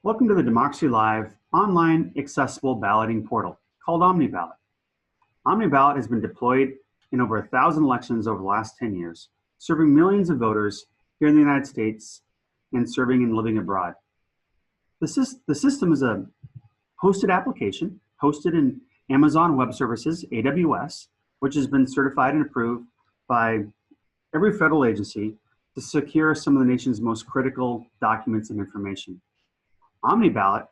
Welcome to the Democracy Live online accessible balloting portal called OmniBallot. OmniBallot has been deployed in over 1,000 elections over the last 10 years, serving millions of voters here in the United States and serving and living abroad. The system is a hosted application hosted in Amazon Web Services, AWS, which has been certified and approved by every federal agency to secure some of the nation's most critical documents and information. OmniBallot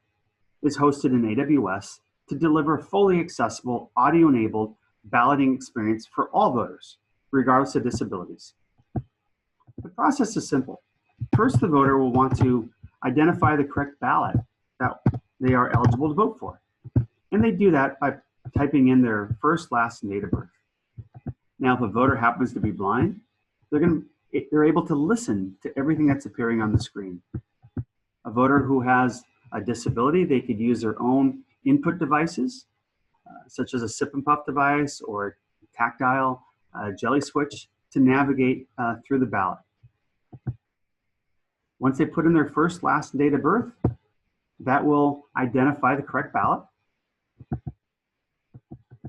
is hosted in AWS to deliver a fully accessible, audio-enabled balloting experience for all voters, regardless of disabilities. The process is simple. First, the voter will want to identify the correct ballot that they are eligible to vote for. And they do that by typing in their first, last, and date of birth. Now, if a voter happens to be blind, they're able to listen to everything that's appearing on the screen. A voter who has a disability, they could use their own input devices, such as a sip and puff device or tactile jelly switch to navigate through the ballot. Once they put in their first, last, and date of birth, that will identify the correct ballot.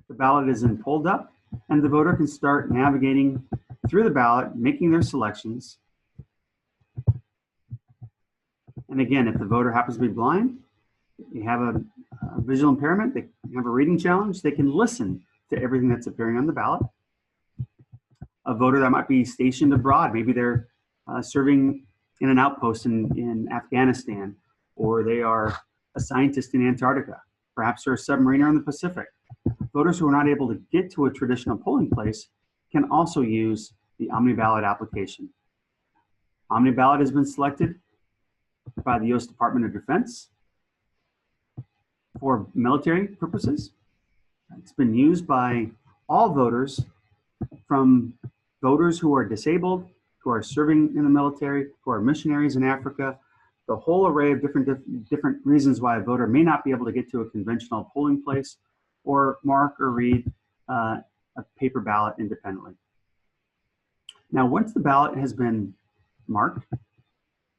The ballot is then pulled up, and the voter can start navigating through the ballot, making their selections. And again, if the voter happens to be blind, they have a visual impairment, they have a reading challenge, they can listen to everything that's appearing on the ballot. A voter that might be stationed abroad, maybe they're serving in an outpost in Afghanistan, or they are a scientist in Antarctica. Perhaps they're a submariner in the Pacific. Voters who are not able to get to a traditional polling place can also use the OmniBallot application. OmniBallot has been selected by the U.S. Department of Defense for military purposes. It's been used by all voters, from voters who are disabled, who are serving in the military, who are missionaries in Africa, the whole array of different reasons why a voter may not be able to get to a conventional polling place or mark or read a paper ballot independently. Now, once the ballot has been marked,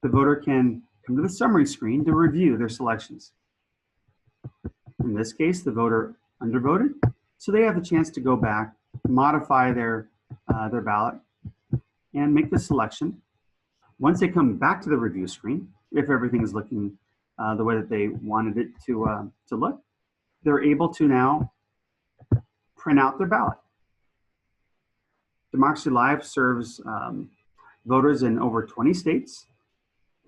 the voter can come to the summary screen to review their selections. In this case, the voter undervoted, so they have the chance to go back, modify their ballot, and make the selection. Once they come back to the review screen, if everything is looking the way that they wanted it to look, they're able to now print out their ballot. Democracy Live serves voters in over 20 states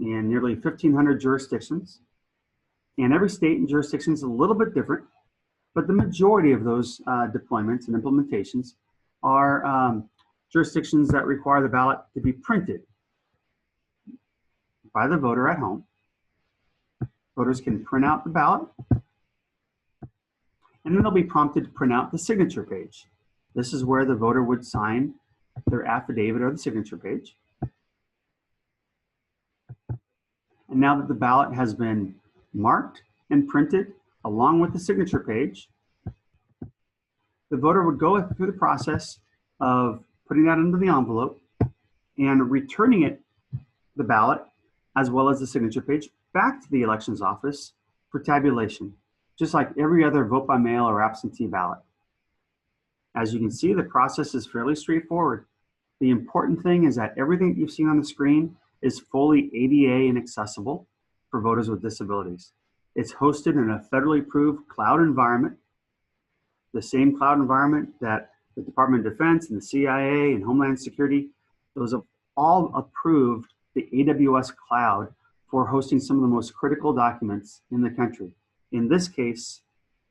and nearly 1,500 jurisdictions. And every state and jurisdiction is a little bit different, but the majority of those deployments and implementations are jurisdictions that require the ballot to be printed by the voter at home. Voters can print out the ballot, and then they'll be prompted to print out the signature page. This is where the voter would sign their affidavit or the signature page. And now that the ballot has been marked and printed along with the signature page, the voter would go through the process of putting that into the envelope and returning the ballot, as well as the signature page, back to the elections office for tabulation, just like every other vote by mail or absentee ballot. As you can see, the process is fairly straightforward. The important thing is that everything you've seen on the screen is fully ADA and accessible for voters with disabilities. It's hosted in a federally approved cloud environment, the same cloud environment that the Department of Defense and the CIA and Homeland Security, those have all approved the AWS cloud for hosting some of the most critical documents in the country. In this case,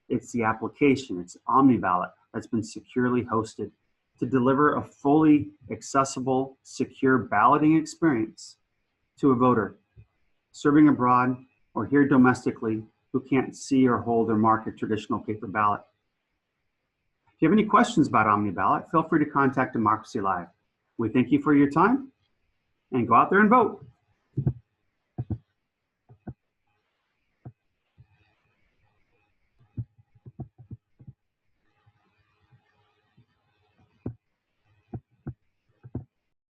it's the application, it's OmniBallot, that's been securely hosted to deliver a fully accessible, secure balloting experience to a voter serving abroad or here domestically who can't see or hold or mark a traditional paper ballot. If you have any questions about OmniBallot, feel free to contact Democracy Live. We thank you for your time, and go out there and vote.